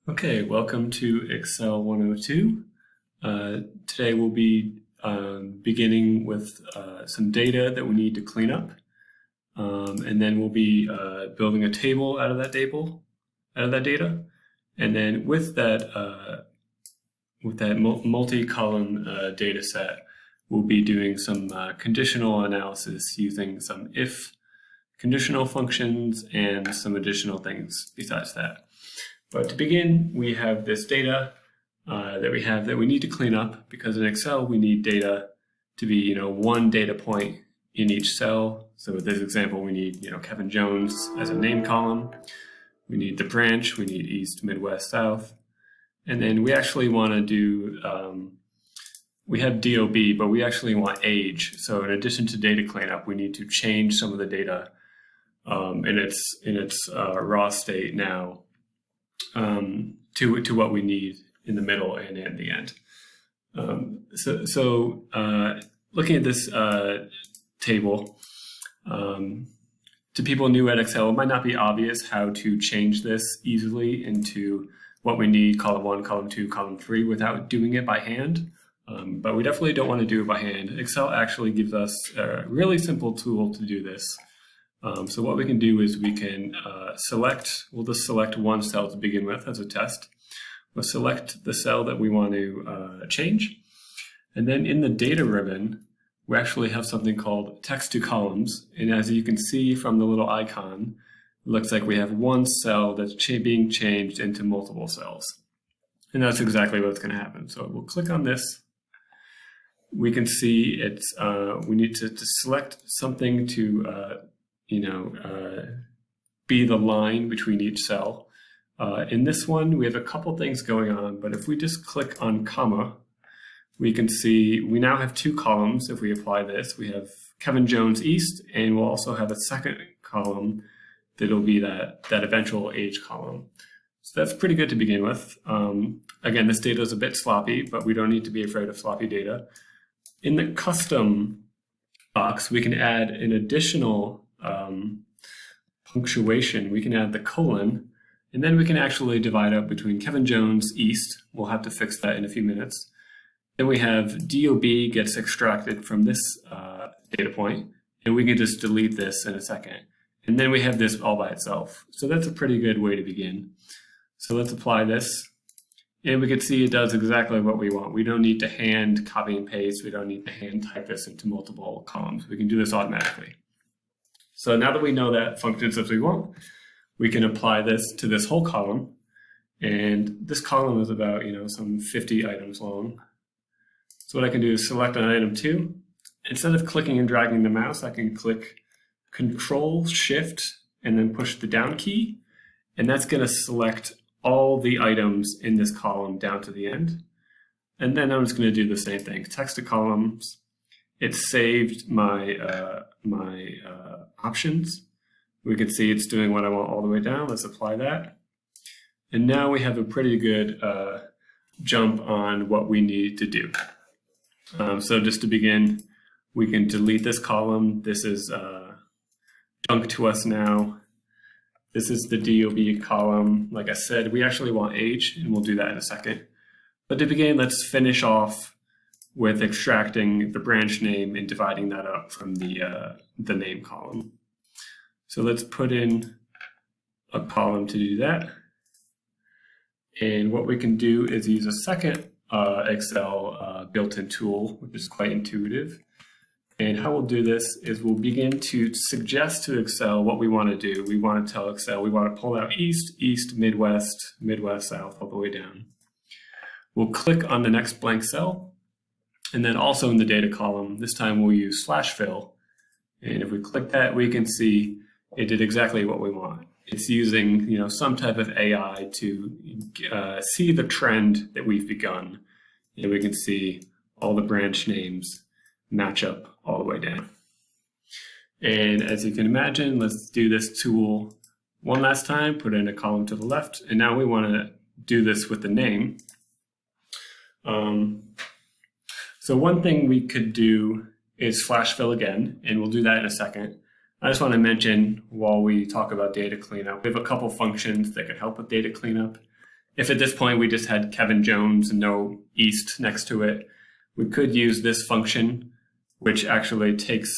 Okay, welcome to Excel 102. Today we'll be beginning with some data that we need to clean up, and then we'll be building a table out of that data, and then with that multi-column data set, we'll be doing some conditional analysis using some if conditional functions and some additional things besides that. But to begin, we have this data that we need to clean up, because in Excel we need data to be one data point in each cell. So with this example, we need Kevin Jones as a name column. We need the branch. We need East, Midwest, South, and then we actually want to do we have DOB, but we actually want age. So in addition to data cleanup, we need to change some of the data in its raw state now to what we need in the middle and at the end. Looking at this table, to people new at Excel, it might not be obvious how to change this easily into what we need, column 1, column 2, column 3, without doing it by hand. But we definitely don't want to do it by hand. Excel actually gives us a really simple tool to do this. So what we can do is we can we'll just select one cell to begin with as a test. We'll select the cell that we want to change. And then in the data ribbon, we actually have something called text to columns. And as you can see from the little icon, it looks like we have one cell that's being changed into multiple cells. And that's exactly what's going to happen. So we'll click on this. We can see it's we need to select something to be the line between each cell. In this one, we have a couple things going on, but if we just click on comma, we can see we now have two columns. If we apply this, we have Kevin Jones East, and we'll also have a second column that'll be that eventual age column. So that's pretty good to begin with. Again, this data is a bit sloppy, but we don't need to be afraid of sloppy data. In the custom box, we can add an additional punctuation. We can add the colon, and then we can actually divide up between Kevin Jones East. We'll have to fix that in a few minutes. Then we have DOB gets extracted from this data point, and we can just delete this in a second. And then we have this all by itself. So that's a pretty good way to begin. So let's apply this. And we can see it does exactly what we want. We don't need to hand copy and paste. We don't need to hand type this into multiple columns. We can do this automatically. So now that we know that functions as we want, we can apply this to this whole column. And this column is about, some 50 items long. So what I can do is select an item 2. Instead of clicking and dragging the mouse, I can click Control Shift and then push the down key. And that's going to select all the items in this column down to the end. And then I'm just going to do the same thing. Text to columns. It saved my options. We can see it's doing what I want all the way down. Let's apply that. And now we have a pretty good jump on what we need to do. So just to begin, we can delete this column. This is junk to us now. This is the DOB column. Like I said, we actually want age, and we'll do that in a second. But to begin, let's finish off with extracting the branch name and dividing that up from the name column. So let's put in a column to do that. And what we can do is use a second Excel built-in tool, which is quite intuitive. And how we'll do this is we'll begin to suggest to Excel what we want to do. We want to tell Excel we want to pull out East, East, Midwest, Midwest, South, all the way down. We'll click on the next blank cell. And then also in the data column, this time we'll use /fill. And if we click that, we can see it did exactly what we want. It's using some type of AI to see the trend that we've begun. And we can see all the branch names match up all the way down. And as you can imagine, let's do this tool one last time, put in a column to the left, and now we want to do this with the name. So one thing we could do is /fill again, and we'll do that in a second. I just want to mention while we talk about data cleanup, we have a couple functions that could help with data cleanup. if at this point we just had Kevin Jones and no East next to it, we could use this function, which actually takes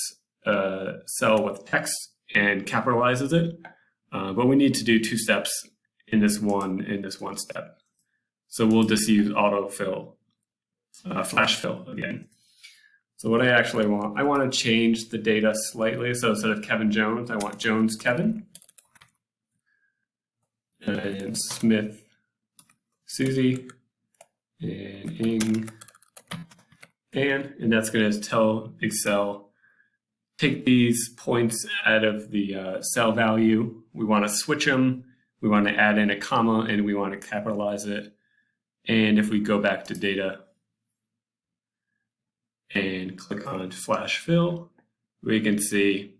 a cell with text and capitalizes it. But we need to do 2 steps in this one step. So we'll just use autofill, flash fill again. So what I actually want, I want to change the data slightly. So instead of Kevin Jones, I want Jones Kevin. And Smith Susie. And Ing Ann. And that's going to tell Excel, take these points out of the cell value. We want to switch them. We want to add in a comma and we want to capitalize it. And if we go back to data and click on flash fill, we can see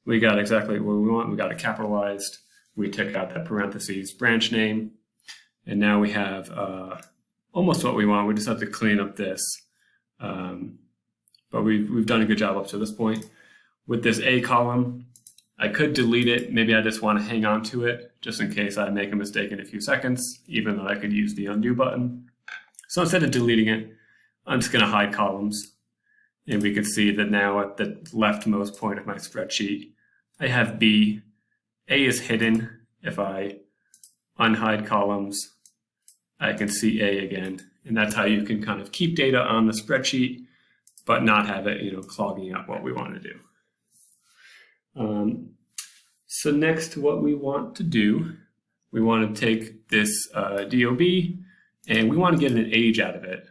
we got exactly what we want. We got it capitalized. We took out that parentheses branch name. And now we have almost what we want. We just have to clean up this. But we've done a good job up to this point. With this A column, I could delete it. Maybe I just want to hang on to it just in case I make a mistake in a few seconds, even though I could use the undo button. So instead of deleting it, I'm just going to hide columns. And we can see that now at the leftmost point of my spreadsheet, I have B. A is hidden. If I unhide columns, I can see A again. And that's how you can kind of keep data on the spreadsheet, but not have it, clogging up what we want to do. So next, what we want to do, we want to take this DOB and we want to get an age out of it.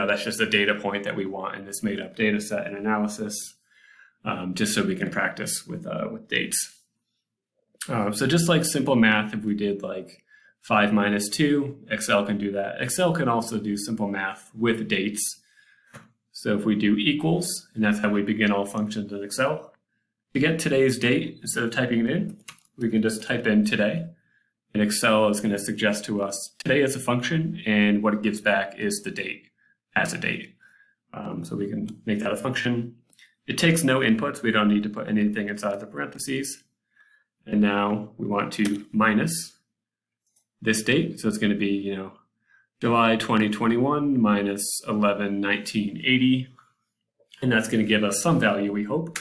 That's just a data point that we want in this made up data set and analysis, just so we can practice with dates. So just like simple math, if we did like 5 minus 2, Excel can do that. Excel can also do simple math with dates. So if we do equals, and that's how we begin all functions in Excel, to get today's date, instead of typing it in, we can just type in today. And Excel is going to suggest to us today is a function, and what it gives back is the date as a date. So we can make that a function. It takes no inputs. We don't need to put anything inside the parentheses. And now we want to minus this date. So it's going to be, July 2021 minus 11/19/80. And that's going to give us some value, we hope.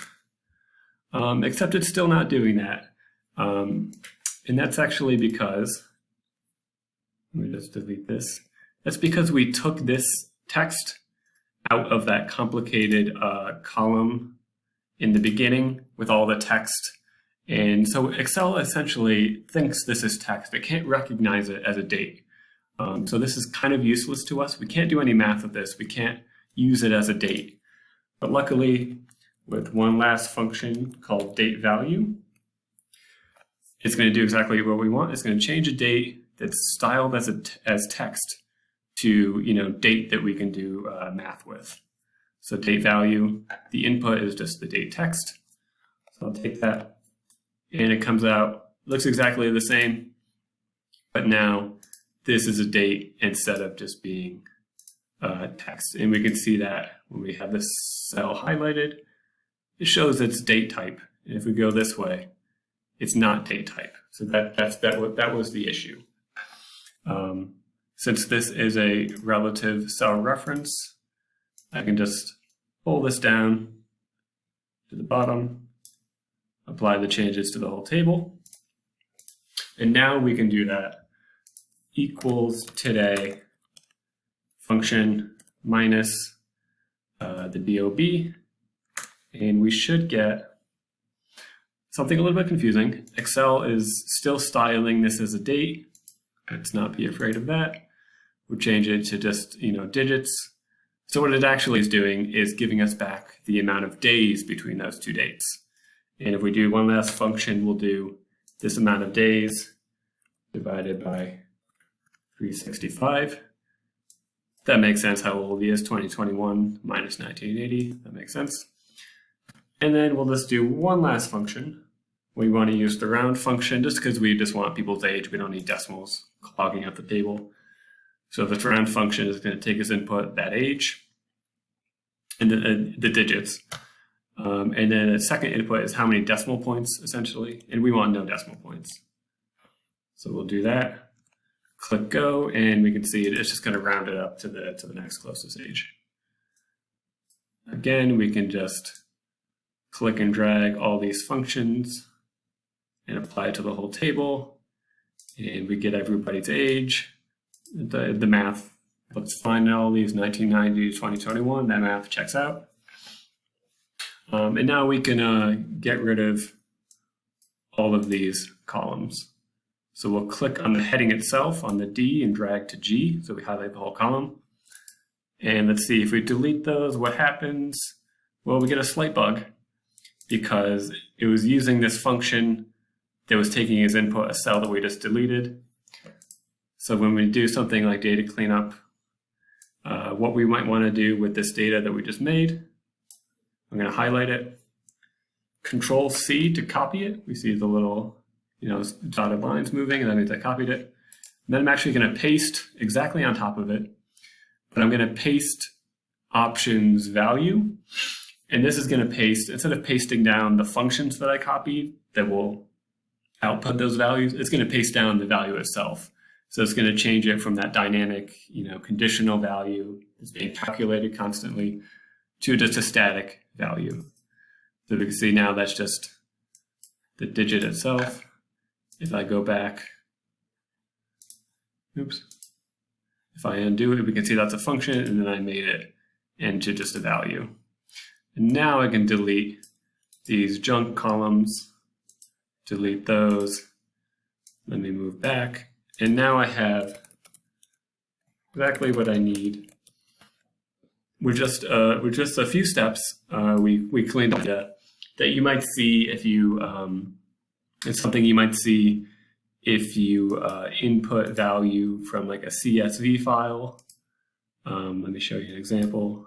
Except it's still not doing that. And that's actually because, let me just delete this. That's because we took this text out of that complicated column in the beginning with all the text. And so Excel essentially thinks this is text. It can't recognize it as a date. So this is kind of useless to us. We can't do any math with this. We can't use it as a date. But luckily, with one last function called date value, it's going to do exactly what we want. It's going to change a date that's styled as text to date that we can do math with. So date value, the input is just the date text. So I'll take that, and it comes out, looks exactly the same, but now this is a date instead of just being text. And we can see that when we have this cell highlighted, it shows its date type. And if we go this way, it's not date type. So that was the issue. Since this is a relative cell reference, I can just pull this down to the bottom, apply the changes to the whole table. And now we can do that. Equals today function minus the DOB. And we should get something a little bit confusing. Excel is still styling this as a date. Let's not be afraid of that. We'll change it to just, digits. So what it actually is doing is giving us back the amount of days between those two dates. And if we do one last function, we'll do this amount of days divided by 365. That makes sense how old he is, 2021 minus 1980. That makes sense. And then we'll just do one last function. We want to use the round function just because we just want people's age. We don't need decimals clogging up the table. So this round function is going to take as input that age and the digits. And then the second input is how many decimal points, essentially. And we want no decimal points. So we'll do that. Click go, and we can see it's just going to round it up to the next closest age. Again, we can just click and drag all these functions and apply it to the whole table, and we get everybody's age. The math looks fine in all these, 1990 to 2021, that math checks out. And now we can get rid of all of these columns. So we'll click on the heading itself on the D and drag to G, so we highlight the whole column. And let's see, if we delete those, what happens? Well, we get a slight bug because it was using this function that was taking as input a cell that we just deleted. So when we do something like data cleanup, what we might want to do with this data that we just made, I'm going to highlight it, Control C to copy it. We see the little dotted lines moving, and that means I copied it. And then I'm actually going to paste exactly on top of it, but I'm going to paste options value. And this is going to paste, instead of pasting down the functions that I copied that will output those values, it's going to paste down the value itself. So it's going to change it from that dynamic, conditional value that's being calculated constantly to just a static value. So we can see now that's just the digit itself. If I go back, if I undo it, we can see that's a function, and then I made it into just a value. And now I can delete these junk columns, delete those. Let me move back. And now I have exactly what I need. With just a few steps, we cleaned up data that you might see if you, it's something you might see if you input value from like a CSV file. Let me show you an example.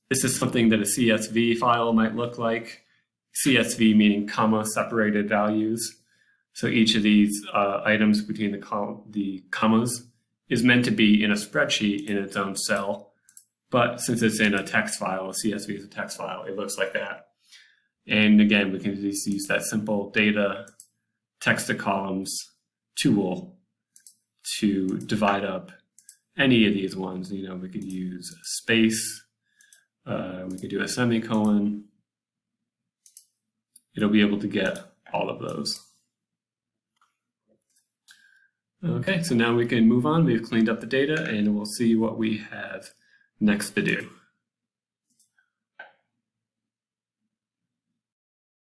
This is something that a CSV file might look like. CSV meaning comma separated values. So each of these items between the commas is meant to be in a spreadsheet in its own cell. But since it's in a text file, a CSV is a text file, it looks like that. And again, we can just use that simple data text to columns tool to divide up any of these ones. We could use a space, we could do a semicolon. It'll be able to get all of those. Okay, so now we can move on. We've cleaned up the data, and we'll see what we have next to do.